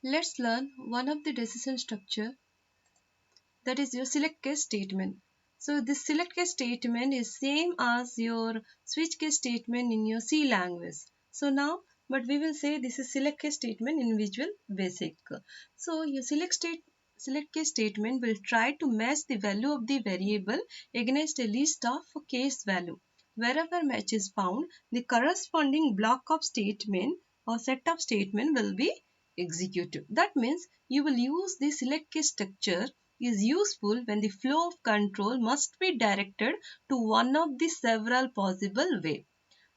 Let's learn one of the decision structure, that is your select case statement. So this select case statement is same as your switch case statement in your C language. So now, but we will say this is select case statement in Visual Basic. So your select case statement will try to match the value of the variable against a list of case value. Wherever match is found, the corresponding block of statement or set of statement will be executed. That means you will use the select case structure is useful when the flow of control must be directed to one of the several possible way,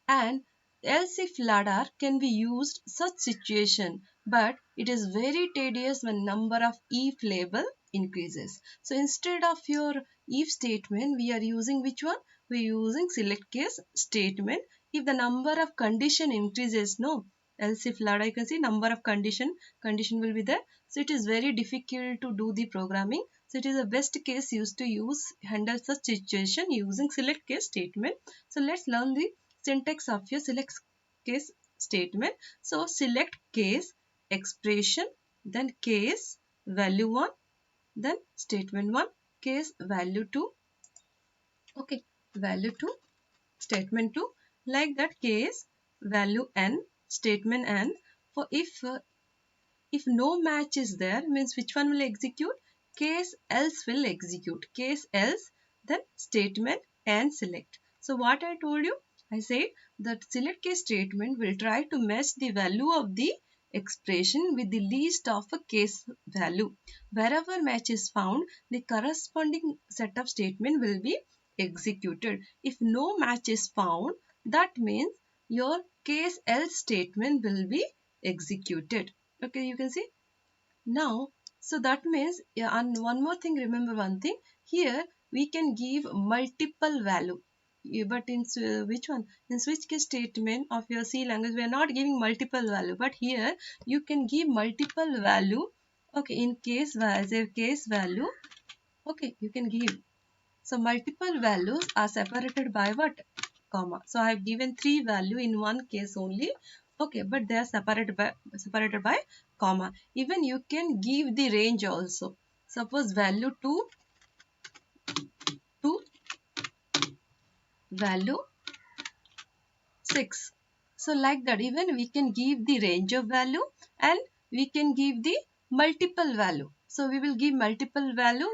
and else if ladder can be used such situation, but it is very tedious when number of if label increases. So instead of your if statement, we are using which one? We are using select case statement. If the number of condition increases, no, else if ladder, you can see number of condition will be there. So it is very difficult to do the programming. So it is the best case used to handle such situation using select case statement. So let's learn the syntax of your select case statement. So select case expression, then case value 1, then statement 1, case value 2, okay, value 2, statement 2, like that, case value n, statement n. For if no match is there, means which one will execute? Case else will execute. Case else, then statement and select. So what I told you? I said that select case statement will try to match the value of the expression with the least of a case value. Wherever match is found, the corresponding set of statement will be executed. If no match is found, that means your case else statement will be executed. Okay, you can see now. So that means, yeah, and one more thing, remember one thing here, we can give multiple value. But in which one? In switch case statement of your C language, we are not giving multiple value, but here you can give multiple value. Okay, in case as a case value, okay, you can give. So multiple values are separated by what? Comma. So I have given three value in one case only. Okay, but they are separated by comma. Even you can give the range also. Suppose value 2 to value 6. So like that, even we can give the range of value and we can give the multiple value. So we will give multiple value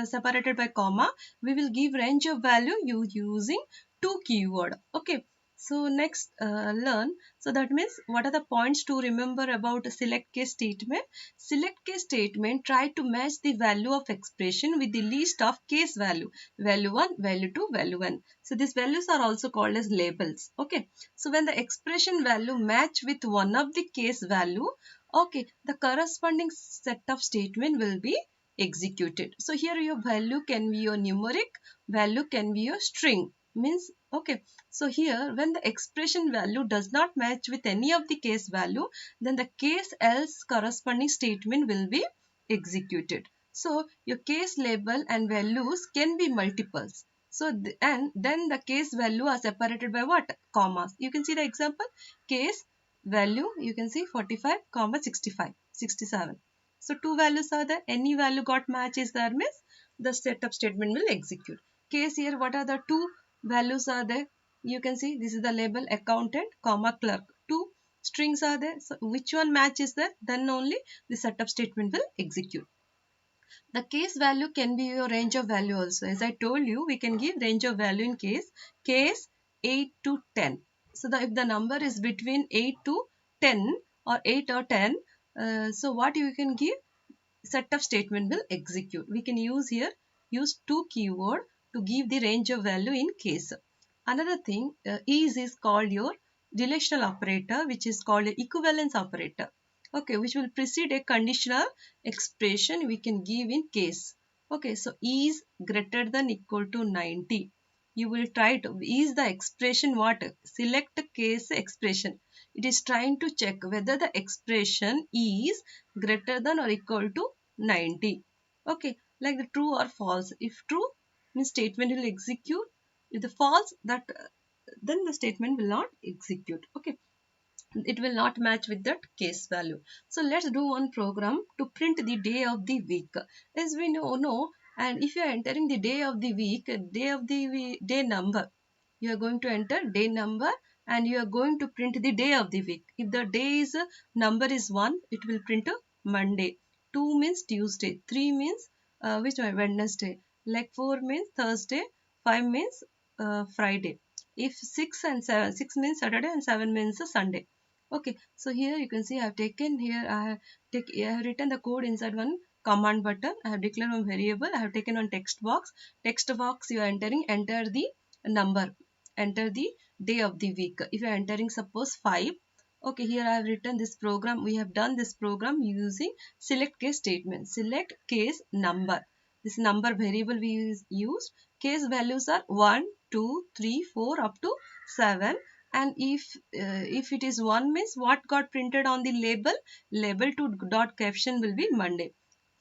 separated by comma. We will give range of value using two keyword. Okay. So next learn. So that means what are the points to remember about a select case statement? Select case statement try to match the value of expression with the least of case value. Value 1, value 2, value 1. So these values are also called as labels. Okay. So when the expression value match with one of the case value, okay, the corresponding set of statement will be executed. So here your value can be your numeric, value can be your string. Means, okay, so here when the expression value does not match with any of the case value, then the case else corresponding statement will be executed. So your case label and values can be multiples. So and then the case value are separated by what? Commas. You can see the example. Case value, you can see 45, comma 65, 67. So two values are there. Any value got match is there, means the setup statement will execute. Case here, what are the two values are there? You can see this is the label accountant, comma clerk. Two strings are there. So which one match is there? Then only the setup statement will execute. The case value can be your range of value also. As I told you, we can give range of value in case 8 to 10. So if the number is between 8 to 10 or 8 or 10, so what you can give? Set of statement will execute. We can use two keyword to give the range of value in case. Another thing, is called your relational operator, which is called a equivalence operator. Okay, which will precede a conditional expression we can give in case. Okay, so is greater than equal to 90. You will try to, is the expression what? Select case expression. It is trying to check whether the expression is greater than or equal to 90. Okay, like the true or false. If true, means statement will execute. If the false, that then the statement will not execute. Okay. it will not match with that case value. So let's do one program to print the day of the week. As we know, and if you are entering the day of the week, day number, you are going to enter day number and you are going to print the day of the week. If the day is number is 1, it will print a Monday. 2 means Tuesday. 3 means which one? Wednesday. Like 4 means Thursday. 5 means Friday. If 6 and 7, 6 means Saturday and 7 means Sunday. Okay, so here you can see I have taken here, I have written the code inside one command button. I have declared one variable. I have taken one text box. Text box you are entering, enter the number, enter the day of the week. If you are entering suppose 5, okay, here I have written this program. We have done this program using select case statement. Select case number. This number variable we used. Case values are 1, 2, 3, 4 up to 7, and if it is 1 means what got printed on the label to dot caption will be Monday.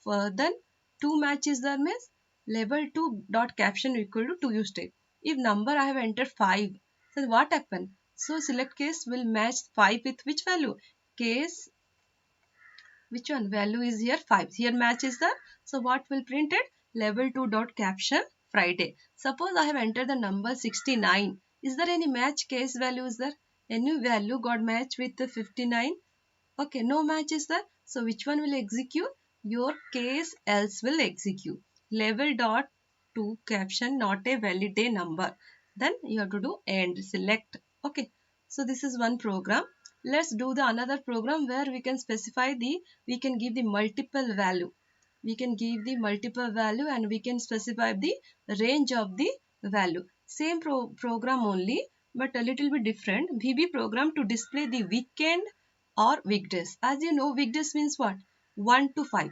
For then 2 matches there means label to dot caption equal to Tuesday. If number I have entered 5, so what happened? So select case will match 5 with which value? Case, which one value is here? 5. Here match is the, so what will print it? Label to dot caption Friday. Suppose I have entered the number 69. Is there any match case value? Is there any value got match with the 59? Okay, no match is there. So which one will execute? Your case else will execute. Label dot to caption not a valid day number. Then you have to do and select. Okay, so this is one program. Let's do the another program where we can specify the, we can give the multiple value. We can give the multiple value and we can specify the range of the value. Same program only, but a little bit different. VB program to display the weekend or weekdays. As you know, weekdays means what? 1 to 5.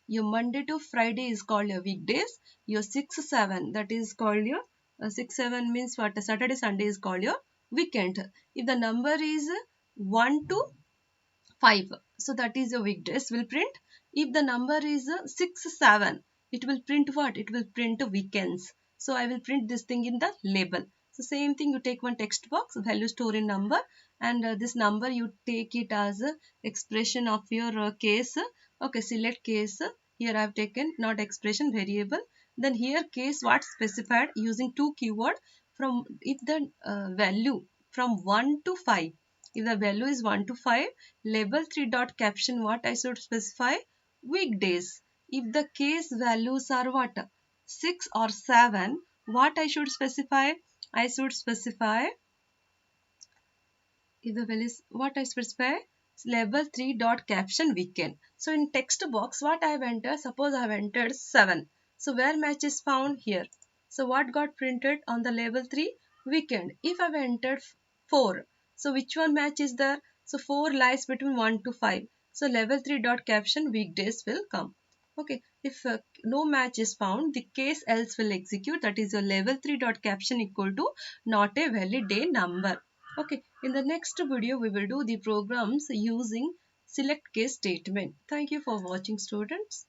Your Monday to Friday is called your weekdays. Your 6 7, that is called your 6 7 means what? Saturday Sunday is called your weekend. If the number is 1 to 5, so that is your weekdays will print. If the number is 6 7, it will print what? It will print weekends. So I will print this thing in the label. So same thing, you take one text box, value store in number, and this number you take it as a expression of your case. Okay, select case. Here I have taken not expression, variable. Then here case what specified using two keyword. From if the value from 1 to 5, if the value is 1 to 5, label 3 dot caption what I should specify? Weekdays. If the case values are what? 6 or 7, what I should specify? I should specify, if the value is what I specify? Label 3 dot caption weekend. So in text box what I have entered? Suppose I have entered 7. So where match is found? Here. So what got printed on the label 3? Weekend. If I have entered 4, so which one match is there? So 4 lies between 1 to 5. So level 3 dot caption weekdays will come. Okay, if no match is found, the case else will execute. That is your level 3 dot caption equal to not a valid day number. Okay, in the next video we will do the programs using select case statement. Thank you for watching, students.